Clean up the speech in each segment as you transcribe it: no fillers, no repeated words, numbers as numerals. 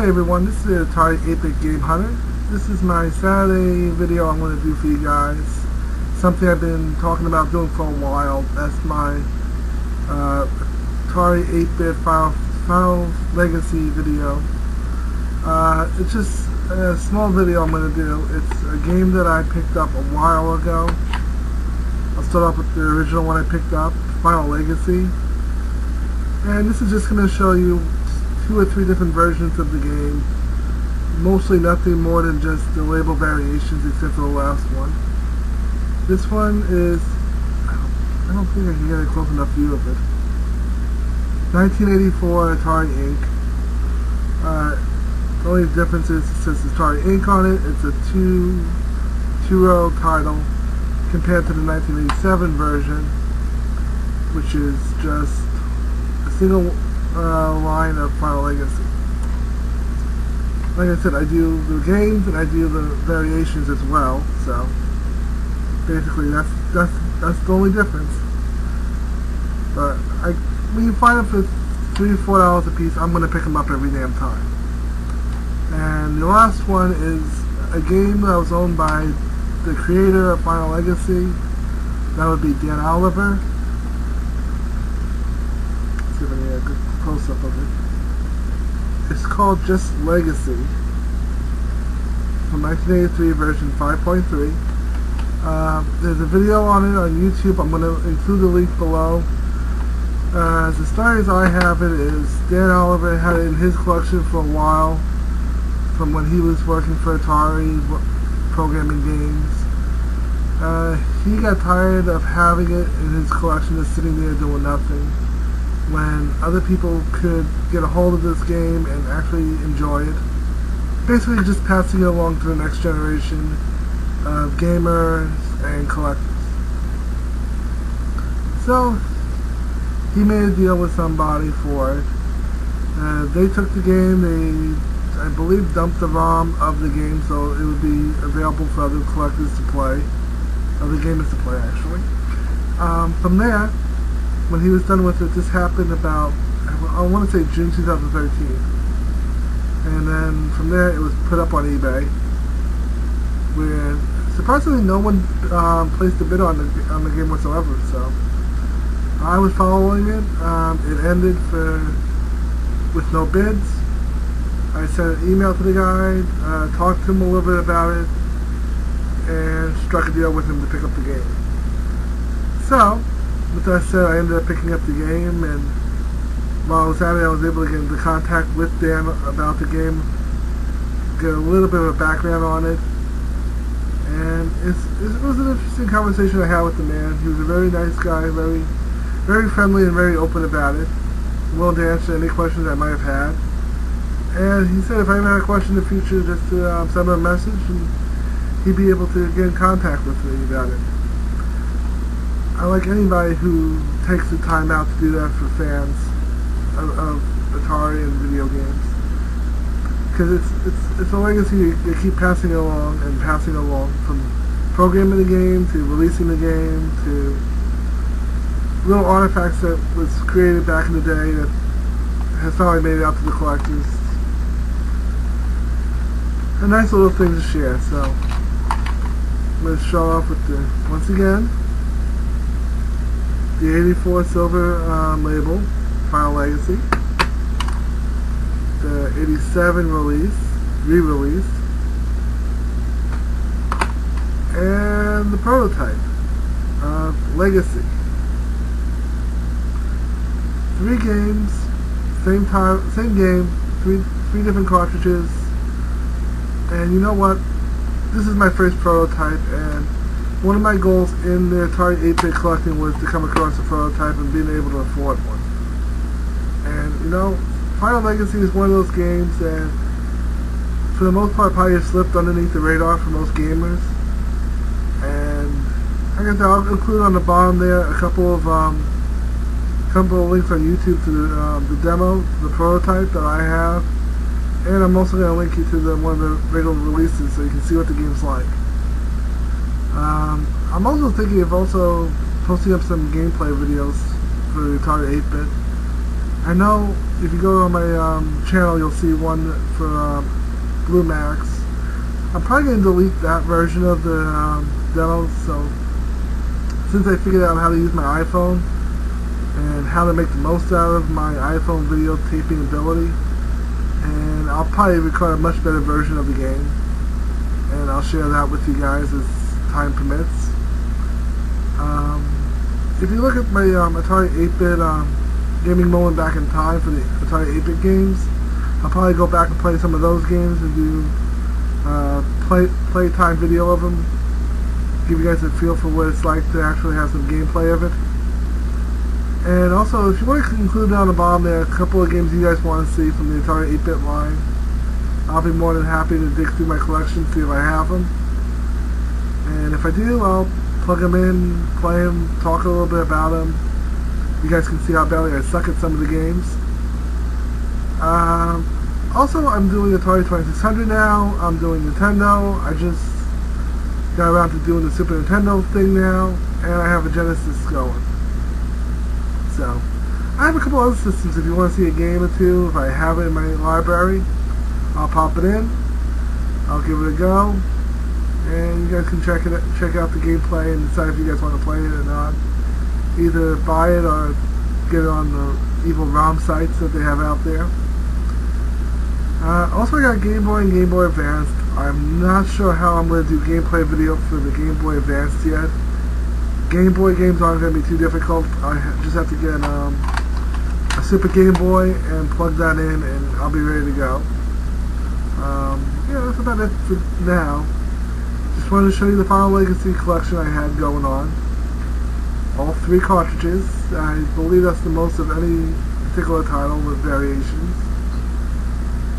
Hey everyone, this is the Atari 8-Bit Game Hunter. This is my Saturday video I'm going to do for you guys. Something I've been talking about doing for a while. That's my Atari 8-Bit Final Legacy video. It's just a small video I'm going to do. It's a game that I picked up a while ago. I'll start off with the original one I picked up, Final Legacy. And this is just going to show you 2 or 3 different versions of the game. Mostly nothing more than just the label variations except for the last one. This one is, I don't think I can get a close enough view of it. 1984 Atari Inc. The only difference is it says Atari Inc. on it. It's a two-row title compared to the 1987 version, which is just a single line of Final Legacy. Like I said, I do the games and I do the variations as well. So basically, that's the only difference. But when you find them for $3 or $4 a piece, I'm gonna pick them up every damn time. And the last one is a game that was owned by the creator of Final Legacy. That would be Dan Oliver. Let's see if I can get a good close-up of it. It's called just Legacy, from 1983 version 5.3. There's a video on it on YouTube. I'm going to include the link below. As the story as I have it is Dan Oliver had it in his collection for a while, from when he was working for Atari, programming games. He got tired of having it in his collection, just sitting there doing nothing, when other people could get a hold of this game and actually enjoy it. Basically just passing it along to the next generation of gamers and collectors. So he made a deal with somebody for it. They took the game, they, I believe, dumped the ROM of the game so it would be available for other collectors to play, other gamers to play actually. From there, when he was done with it, this happened about, I want to say June 2013. And then from there, it was put up on eBay, where surprisingly no one placed a bid on the game whatsoever. So I was following it. It ended with no bids. I sent an email to the guy, talked to him a little bit about it, and struck a deal with him to pick up the game. So with that said, I ended up picking up the game, and while I was at it, I was able to get into contact with Dan about the game, get a little bit of a background on it, and it was an interesting conversation I had with the man. He was a very nice guy, very friendly and very open about it, willing to answer any questions I might have had. And he said if I ever had a question in the future, just to send him a message, and he'd be able to get in contact with me about it. I like anybody who takes the time out to do that for fans of Atari and video games, because it's a legacy you keep passing along and passing along, from programming the game to releasing the game to little artifacts that was created back in the day that has finally made it out to the collectors. A nice little thing to share. So I'm going to show off with the, once again, the 84 silver label, Final Legacy, the 87 re-release, and the prototype of Legacy. 3 games, same game, three different cartridges, and you know what? This is my first prototype, and one of my goals in the Atari 8-Bit collecting was to come across a prototype and being able to afford one. And you know, Final Legacy is one of those games that, for the most part, probably has slipped underneath the radar for most gamers. And like I said, I'll include on the bottom there a couple of links on YouTube to the demo, the prototype that I have. And I'm also going to link you to one of the regular releases so you can see what the game's like. I'm also thinking of posting up some gameplay videos for the Atari 8-Bit. I know if you go on my channel, you'll see one for Blue Max. I'm probably going to delete that version of the demo, so since I figured out how to use my iPhone and how to make the most out of my iPhone video taping ability, and I'll probably record a much better version of the game, and I'll share that with you guys as time permits. If you look at my Atari 8-bit gaming moment back in time for the Atari 8-bit games, I'll probably go back and play some of those games and do playtime video of them, give you guys a feel for what it's like to actually have some gameplay of it. And also, if you want to include down the bottom there a couple of games you guys want to see from the Atari 8-bit line, I'll be more than happy to dig through my collection, see if I have them. And if I do, I'll plug them in, play them, talk a little bit about them. You guys can see how badly I suck at some of the games. Also, I'm doing Atari 2600 now. I'm doing Nintendo. I just got around to doing the Super Nintendo thing now, and I have a Genesis going. So, I have a couple other systems if you want to see a game or two. If I have it in my library, I'll pop it in. I'll give it a go, and you guys can check out the gameplay and decide if you guys want to play it or not. Either buy it or get it on the evil ROM sites that they have out there. Also, I got Game Boy and Game Boy Advanced. I'm not sure how I'm going to do gameplay video for the Game Boy Advanced yet. Game Boy games aren't going to be too difficult. I just have to get a Super Game Boy and plug that in, and I'll be ready to go. Yeah, that's about it for now. Just wanted to show you the Final Legacy collection I had going on. All 3 cartridges. I believe that's the most of any particular title with variations.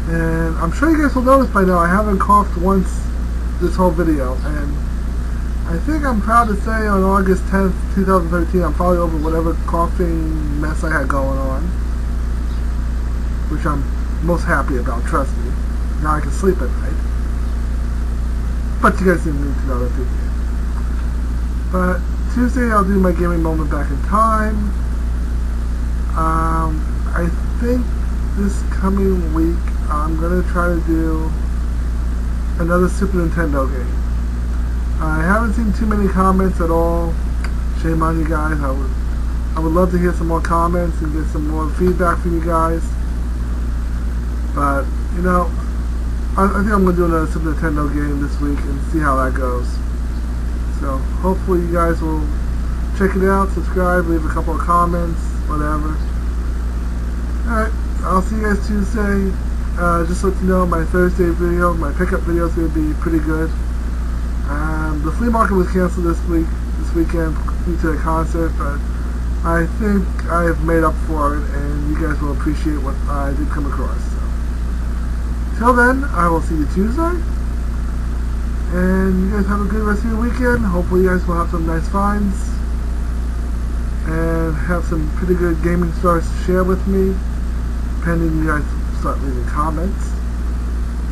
And I'm sure you guys will notice by now I haven't coughed once this whole video, and I think I'm proud to say on August 10th, 2013, I'm probably over whatever coughing mess I had going on, which I'm most happy about, trust me. Now I can sleep at night. But you guys didn't need to know that, did you? But Tuesday I'll do my gaming moment back in time. I think this coming week I'm going to try to do another Super Nintendo game. I haven't seen too many comments at all. Shame on you guys. I would love to hear some more comments and get some more feedback from you guys. But, you know, I think I'm going to do another Super Nintendo game this week and see how that goes. So, hopefully you guys will check it out, subscribe, leave a couple of comments, whatever. Alright, I'll see you guys Tuesday. Just to let you know, my Thursday video, my pickup video is going to be pretty good. The flea market was canceled this weekend due to a concert, but I think I have made up for it, and you guys will appreciate what I did come across. So, till then, I will see you Tuesday, and you guys have a good rest of your weekend. Hopefully you guys will have some nice finds, and have some pretty good gaming stories to share with me, pending you guys start leaving comments.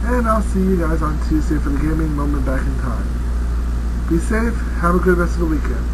And I'll see you guys on Tuesday for the gaming moment back in time. Be safe, have a good rest of the weekend.